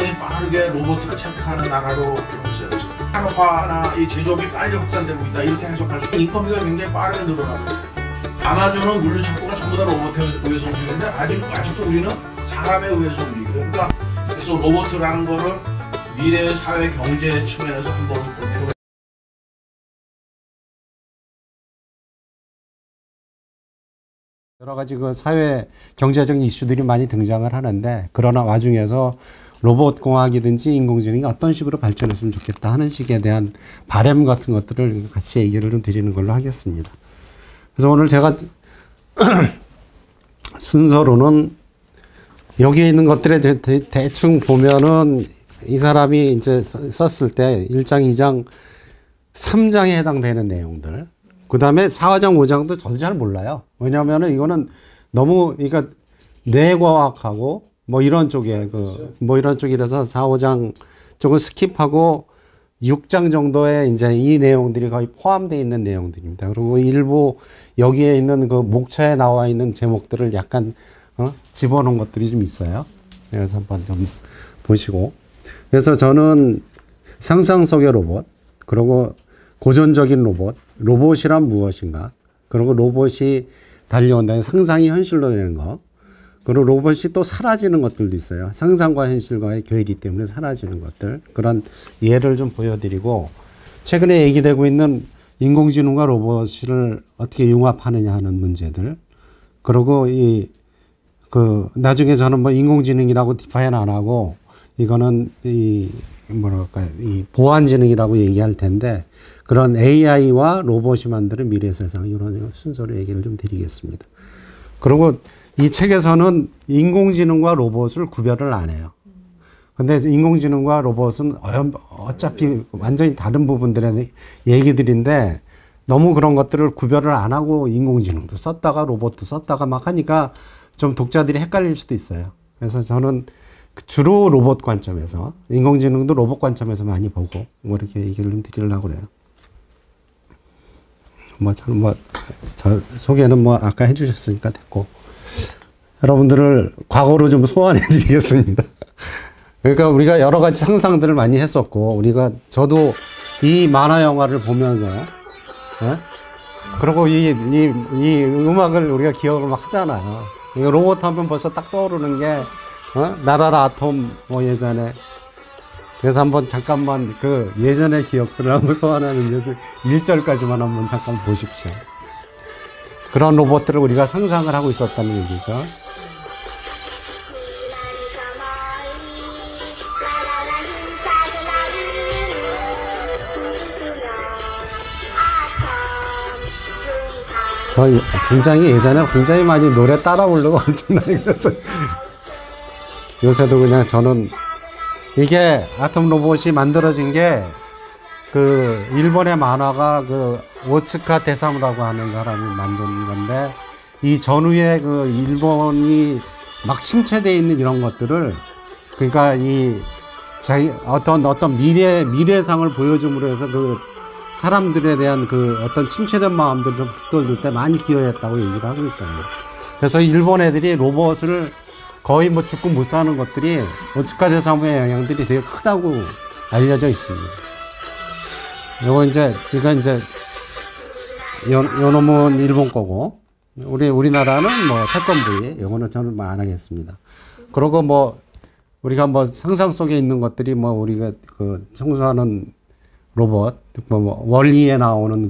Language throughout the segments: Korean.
굉장히 빠르게 로봇을 채택하는 나라로 되고 있어요. 산업화나 이 제조업이 빨리 확산되고 있다 이렇게 해석할 수 있고 인건비가 굉장히 빠르게 늘어나고 아마존은 물류 창고가 전부 다 로봇에 의해서 움직이는데 아직도 우리는 사람에 의해서 움직이거든요. 그러니까 그래서 로봇이라는 거를 미래의 사회 경제 측면에서 한번 볼 필요가 여러 가지 그 사회 경제적인 이슈들이 많이 등장을 하는데 그러나 와중에서 로봇 공학이든지 인공지능이 어떤 식으로 발전했으면 좋겠다 하는 식에 대한 바람 같은 것들을 같이 얘기를 좀 드리는 걸로 하겠습니다. 그래서 오늘 제가 순서로는 여기에 있는 것들에 대충 보면은 이 사람이 이제 썼을 때 1장, 2장, 3장에 해당되는 내용들. 그 다음에 4장, 5장도 저도 잘 몰라요. 왜냐하면은 이거는 너무, 그러니까 뇌과학하고 뭐 이런 쪽에 뭐 이런 쪽이라서 4, 5장 쪽은 스킵하고 6장 정도의 이제 이 내용들이 거의 포함되어 있는 내용들입니다. 그리고 일부 여기에 있는 그 목차에 나와 있는 제목들을 약간 집어넣은 것들이 좀 있어요. 그래서 한번 좀 보시고. 그래서 저는 상상 속의 로봇, 그리고 고전적인 로봇, 로봇이란 무엇인가, 그리고 로봇이 달려온다는 상상이 현실로 되는 거, 그리고 로봇이 또 사라지는 것들도 있어요. 상상과 현실과의 괴리 때문에 사라지는 것들, 그런 예를 좀 보여드리고, 최근에 얘기되고 있는 인공지능과 로봇을 어떻게 융합하느냐 하는 문제들, 그리고 나중에 저는 뭐 인공지능이라고 디파인 안 하고, 이거는 이 보안지능이라고 얘기할 텐데, 그런 AI와 로봇이 만드는 미래 세상, 이런 순서로 얘기를 좀 드리겠습니다. 그리고 이 책에서는 인공지능과 로봇을 구별을 안 해요. 근데 인공지능과 로봇은 어차피 완전히 다른 부분들의 얘기들인데, 너무 그런 것들을 구별을 안 하고 인공지능도 썼다가 로봇도 썼다가 막 하니까 좀 독자들이 헷갈릴 수도 있어요. 그래서 저는 주로 로봇 관점에서, 인공지능도 로봇 관점에서 많이 보고, 뭐 이렇게 얘기를 좀 드리려고 그래요. 저는 저 소개는 아까 해주셨으니까 됐고, 여러분들을 과거로 좀 소환해 드리겠습니다. 그러니까 우리가 여러 가지 상상들을 많이 했었고, 저도 이 만화 영화를 보면서, 그리고 이 음악을 우리가 기억을 막 하잖아요. 로봇 하면 벌써 딱 떠오르는 게, 나라라 아톰, 예전에. 그래서 한번 잠깐만 예전의 기억들을 한번 소환하는 1절까지만 한번 잠깐 보십시오. 그런 로봇들을 우리가 상상을 하고 있었다는 얘기죠. 굉장히 예전에 굉장히 많이 노래 따라 부르고 엄청나게 그래서 요새도 그냥 저는 이게 아톰 로봇이 만들어진 게 일본의 만화가 오츠카 대사무라고 하는 사람이 만든 건데, 이 전후에 일본이 막 침체되어 있는 이런 것들을, 그러니까 어떤 미래상을 보여줌으로 해서 사람들에 대한 어떤 침체된 마음들을 좀 북돋을 때 많이 기여했다고 얘기를 하고 있어요. 그래서 일본 애들이 로봇을 거의 죽고 못 사는 것들이 오츠카 대사무의 영향들이 되게 크다고 알려져 있습니다. 이거 이제 요 놈은 일본 거고, 우리나라는 태권브이, 요거는 저는 안 하겠습니다. 그리고 우리가 상상 속에 있는 것들이 우리가 청소하는 로봇, 원리에 나오는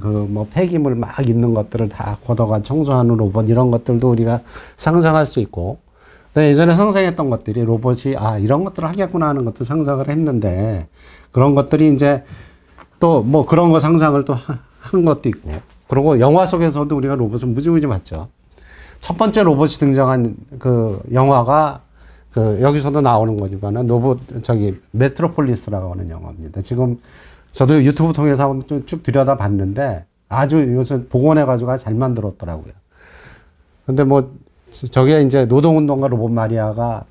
폐기물 막 있는 것들을 다 걷어가 청소하는 로봇, 이런 것들도 우리가 상상할 수 있고, 예전에 상상했던 것들이 로봇이 이런 것들을 하겠구나 하는 것도 상상을 했는데, 그런 것들이 이제 또 그런 거 상상을 또 하는 것도 있고, 그리고 영화 속에서도 우리가 로봇을 무지무지 봤죠. 첫 번째 로봇이 등장한 영화가 여기서도 나오는 거지만은 메트로폴리스라고 하는 영화입니다. 지금 저도 유튜브 통해서 한번 쭉 들여다 봤는데 아주 요새 복원해가지고 잘 만들었더라고요. 근데 저게 이제 노동운동가 로봇 마리아가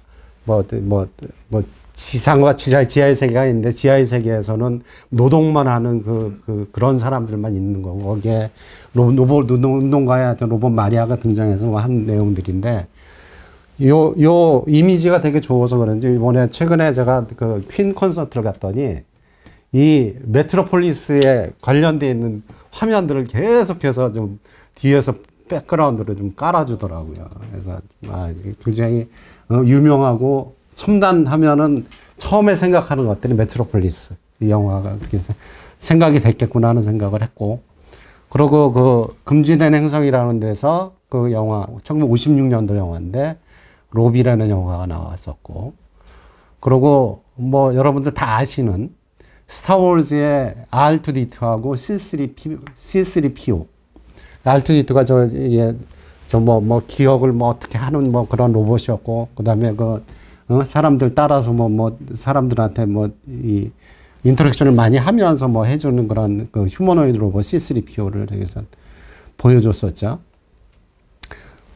지상과 지하의 세계가 있는데, 지하의 세계에서는 노동만 하는 그런 사람들만 있는 거고, 거기에 노동운동가의 로봇 마리아가 등장해서 한 내용들인데, 요 이미지가 되게 좋아서 그런지 이번에 최근에 제가 그 퀸 콘서트를 갔더니 이 메트로폴리스에 관련되어 있는 화면들을 계속해서 좀 뒤에서 백그라운드로 좀 깔아주더라고요. 그래서 이게 굉장히 유명하고 첨단하면은 처음에 생각하는 것들이 메트로폴리스 이 영화가 그렇게 생각이 됐겠구나 하는 생각을 했고, 그리고 그 금지된 행성이라는 데서 그 영화 1956년도 영화인데 로비라는 영화가 나왔었고, 그리고 뭐 여러분들 다 아시는 스타워즈의 R2D2하고 C3PO. R2D2가 뭐 기억을 뭐 어떻게 하는 뭐 그런 로봇이었고, 그 다음에 사람들 따라서 사람들한테 이 인터랙션을 많이 하면서 뭐 해주는 그런 그 휴머노이드 로봇 C3PO를 여기서 보여줬었죠.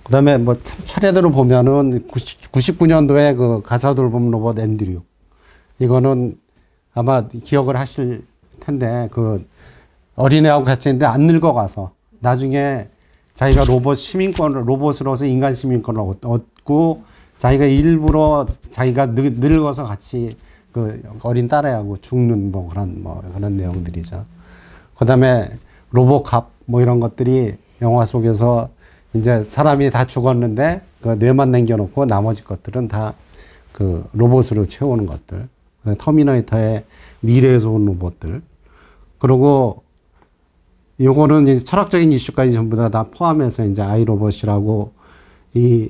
그 다음에 뭐 차례대로 보면은 99년도에 그 가사돌봄 로봇 앤드류. 이거는 아마 기억을 하실 텐데, 그 어린애하고 같이 있는데 안 늙어가서 나중에 자기가 로봇으로서 인간 시민권을 얻고, 자기가 일부러 자기가 늙어서 같이 그 어린 딸애하고 죽는 그런 내용들이죠. 그 다음에 로보캅 이런 것들이 영화 속에서 이제 사람이 다 죽었는데 그 뇌만 남겨놓고 나머지 것들은 다 그 로봇으로 채우는 것들. 터미네이터의 미래에서 온 로봇들. 그리고 요거는 이제 철학적인 이슈까지 전부 다 포함해서 이제 아이로봇이라고, 이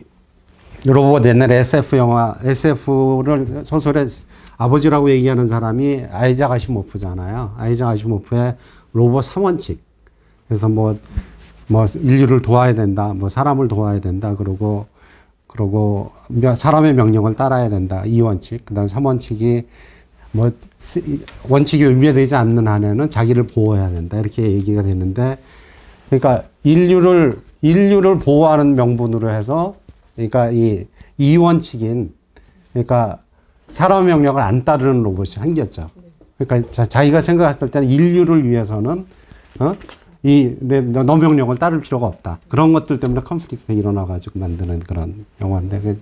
로봇 옛날에 SF를 소설의 아버지라고 얘기하는 사람이 아이작 아시모프잖아요. 아이작 아시모프의 로봇 3원칙. 그래서 뭐 인류를 도와야 된다, 사람을 도와야 된다, 그리고 사람의 명령을 따라야 된다, 2원칙. 그 다음 3원칙이 원칙이 위배되지 않는 한에는 자기를 보호해야 된다, 이렇게 얘기가 되는데, 그러니까 인류를 보호하는 명분으로 해서, 그러니까 이 2원칙인, 그러니까 사람 명령을 안 따르는 로봇이 생겼죠. 그러니까 자기가 생각했을 때는 인류를 위해서는 너 명령을 따를 필요가 없다. 그런 것들 때문에 컨플릭트가 일어나가지고 만드는 그런 영화인데,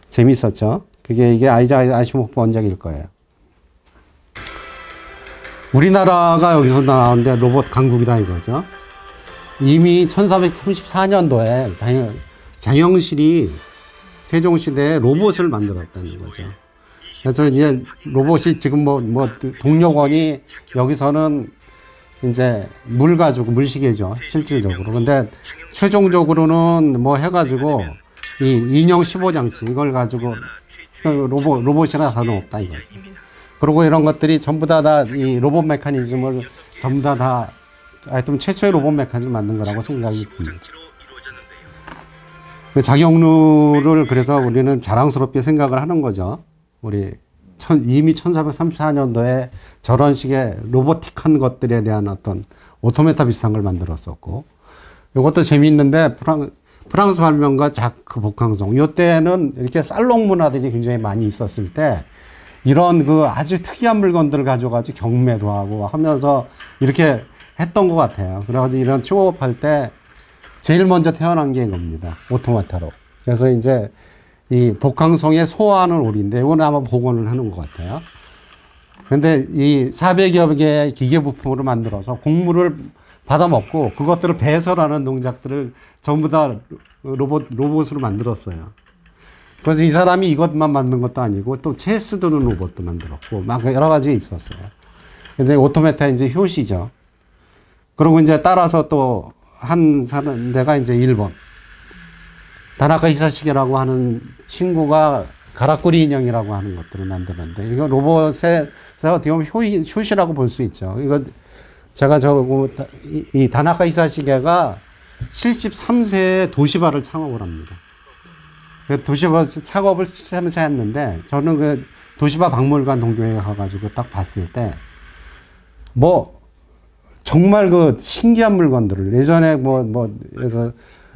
재밌었죠. 이게 아이작 아시모프 원작일 거예요. 우리나라가 여기서 나오는데 로봇 강국이다 이거죠. 이미 1434년도에 장영실이 세종시대에 로봇을 만들었다는 거죠. 그래서 이제 로봇이 지금 동력원이 여기서는 이제 물시계죠, 실질적으로. 근데 최종적으로는 해가지고 이 인형 15장치 이걸 가지고 로봇이나 다름없다 이거죠. 그리고 이런 것들이 전부 다 이 로봇 메커니즘을 전부 다 하여튼 최초의 로봇 메커니즘을 만든 거라고 생각이 듭니다. 장영루를 그래서 우리는 자랑스럽게 생각을 하는 거죠. 이미 1434년도에 저런 식의 로보틱한 것들에 대한 어떤 오토메타 비슷한 걸 만들었었고, 이것도 재미있는데 프랑스 발명가 자크 보캉송, 이때는 이렇게 살롱 문화들이 굉장히 많이 있었을 때 이런 아주 특이한 물건들을 가져가지고 경매도 하고 하면서 이렇게 했던 것 같아요. 그래가지고 이런 쇼업할 때 제일 먼저 태어난 게 이겁니다, 오토마타로. 그래서 이제 이 복강성에 소화하는 오리인데, 이거는 아마 복원을 하는 것 같아요. 근데 이 400여 개의 기계 부품으로 만들어서 곡물을 받아먹고 그것들을 배설하는 동작들을 전부 다 로봇으로 만들었어요. 그래서 이 사람이 이것만 만든 것도 아니고 또 체스 두는 로봇도 만들었고 여러 가지 있었어요. 근데 오토메타 이제 효시죠. 그리고 이제 따라서 또 한 사람, 내가 이제 일본. 다나카 히사시게라고 하는 친구가 가라꾸리 인형이라고 하는 것들을 만드는데, 이거 로봇에서 어떻게 보면 효시라고 볼 수 있죠. 이거 제가 이 다나카 히사시게가 73세에 도시바를 창업을 합니다. 도시바 창업을 73세 했는데, 저는 도시바 박물관 동경에 가가지고 딱 봤을 때, 정말 신기한 물건들을, 예전에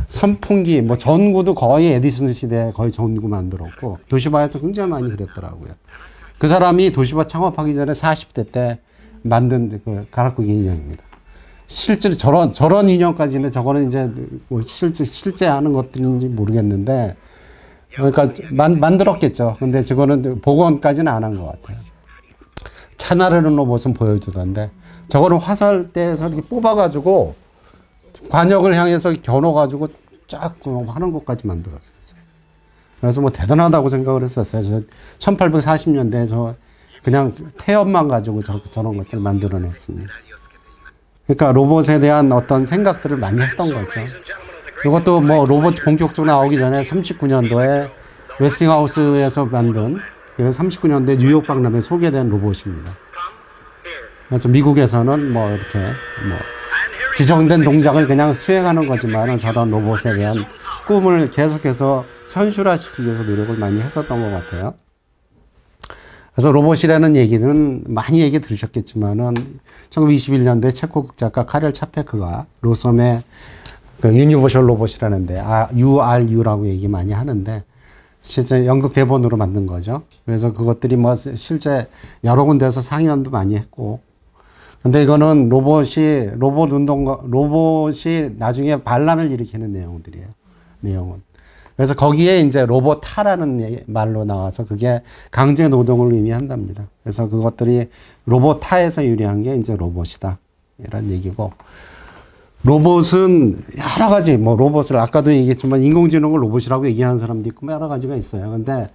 선풍기, 전구도 거의 에디슨 시대에 거의 전구 만들었고, 도시바에서 굉장히 많이 그랬더라고요. 그 사람이 도시바 창업하기 전에 40대 때 만든 가라꾸기 인형입니다. 실제로 저런 인형까지는, 저거는 이제 실제 하는 것들인지 모르겠는데, 그러니까 만들었겠죠. 근데 저거는 복원까지는 안 한 것 같아요. 차 나르는 로봇은 보여주던데 저거는 화살대에서 이렇게 뽑아가지고 관역을 향해서 겨눠가지고 쫙 하는 것까지 만들었어요. 그래서 뭐 대단하다고 생각을 했었어요. 저 1840년대에 저 그냥 태엽만 가지고 저런 것들을 만들어냈습니다. 그러니까 로봇에 대한 어떤 생각들을 많이 했던 거죠. 이것도 뭐 로봇 본격적으로 나오기 전에 39년도에 웨스팅하우스에서 만든 39년도에 뉴욕 박람회에 소개된 로봇입니다. 그래서 미국에서는 뭐 이렇게 뭐 지정된 동작을 그냥 수행하는 거지만 저런 로봇에 대한 꿈을 계속해서 현실화시키기 위해서 노력을 많이 했었던 것 같아요. 그래서 로봇이라는 얘기는 많이 얘기 들으셨겠지만은 1921년도에 체코 극작가 카렐 차페크가 로섬의 그 유니버셜 로봇이라는데 URU라고 얘기 많이 하는데 실제 연극 대본으로 만든 거죠. 그래서 그것들이 뭐 실제 여러 군데에서 상연도 많이 했고 근데 이거는 로봇이 나중에 반란을 일으키는 내용들이에요. 내용은. 그래서 거기에 이제 로봇타라는 말로 나와서 그게 강제 노동을 의미한답니다. 그래서 그것들이 로봇타에서 유래한 게 이제 로봇이다. 이런 얘기고. 로봇은 여러 가지, 뭐 로봇을 아까도 얘기했지만 인공지능을 로봇이라고 얘기하는 사람도 있고 여러 가지가 있어요. 근데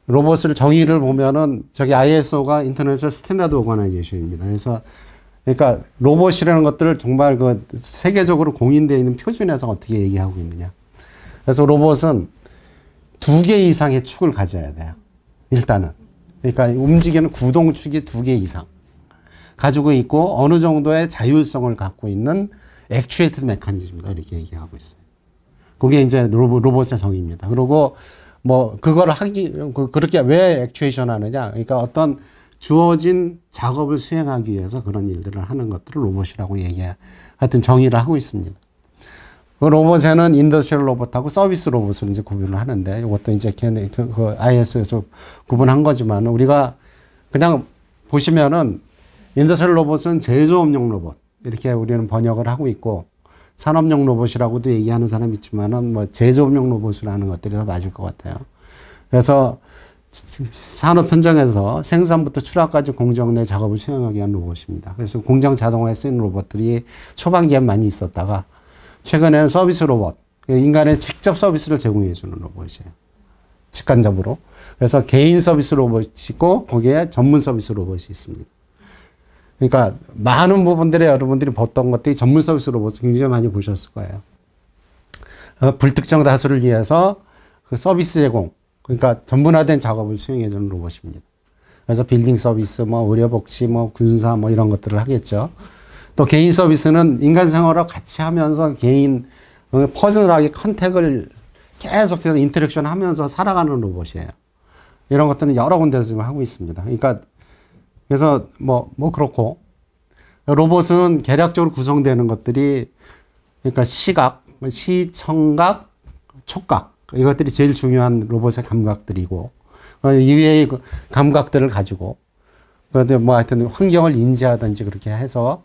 로봇을 정의를 보면은 저기 ISO가 인터내셔널 스탠다드 오거나이제이션입니다. 그러니까 로봇이라는 것들을 정말 그 세계적으로 공인되어 있는 표준에서 어떻게 얘기하고 있느냐. 그래서 로봇은 2개 이상의 축을 가져야 돼요. 일단은. 그러니까 움직이는 구동축이 2개 이상 가지고 있고 어느 정도의 자율성을 갖고 있는 액추에이티드 메커니즘이다. 이렇게 얘기하고 있어요. 그게 이제 로봇의 정의입니다. 그리고 뭐 그걸 그렇게 왜 액추에이션 하느냐. 그러니까 어떤 주어진 작업을 수행하기 위해서 그런 일들을 하는 것들을 로봇이라고 하여튼 정의를 하고 있습니다. 그 로봇에는 인더스트리얼 로봇하고 서비스 로봇을 이제 구분을 하는데 이것도 이제 그 ISO에서 구분한 거지만 우리가 그냥 보시면은 인더스트리얼 로봇은 제조업용 로봇 이렇게 우리는 번역을 하고 있고 산업용 로봇이라고도 얘기하는 사람이 있지만은 뭐 제조업용 로봇을 하는 것들이 더 맞을 것 같아요. 그래서 산업 현장에서 생산부터 출하까지 공정 내 작업을 수행하기 위한 로봇입니다. 그래서 공장 자동화에 쓰이는 로봇들이 초반기에 많이 있었다가 최근에는 서비스 로봇, 인간의 직접 서비스를 제공해 주는 로봇이에요. 직간접으로. 그래서 개인 서비스 로봇이 있고 거기에 전문 서비스 로봇이 있습니다. 그러니까 많은 부분들에 여러분들이 봤던 것들이 전문 서비스 로봇을 굉장히 많이 보셨을 거예요. 불특정 다수를 위해서 그 서비스 제공, 그러니까 전문화된 작업을 수행해 주는 로봇입니다. 그래서 빌딩 서비스, 뭐 의료복지, 뭐 군사, 뭐 이런 것들을 하겠죠. 또 개인 서비스는 인간 생활과 같이 하면서 개인 퍼스널하게 컨택을 계속해서 인터랙션 하면서 살아가는 로봇이에요. 이런 것들은 여러 군데서 지금 하고 있습니다. 그러니까 그래서 뭐 그렇고 로봇은 개략적으로 구성되는 것들이 그러니까 시각, 시청각, 촉각 이것들이 제일 중요한 로봇의 감각들이고 이외의 감각들을 가지고 그런데 뭐 하여튼 환경을 인지하든지 그렇게 해서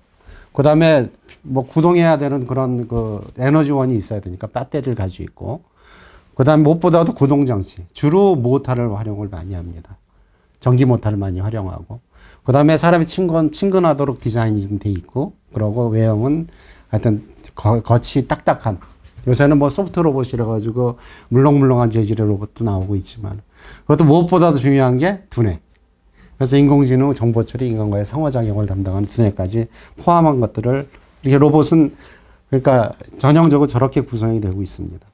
그 다음에 뭐 구동해야 되는 그런 그 에너지원이 있어야 되니까 배터리를 가지고 있고 그 다음에 무엇보다도 구동장치 주로 모터를 활용을 많이 합니다. 전기 모터를 많이 활용하고 그 다음에 사람이 친근하도록 디자인이 돼 있고 그러고 외형은 하여튼 겉이 딱딱한 요새는 뭐 소프트 로봇이라 가지고 물렁물렁한 재질의 로봇도 나오고 있지만 그것도 무엇보다도 중요한 게 두뇌. 그래서 인공지능, 정보처리, 인간과의 상호작용을 담당하는 두뇌까지 포함한 것들을 이렇게 로봇은 그러니까 전형적으로 저렇게 구성이 되고 있습니다.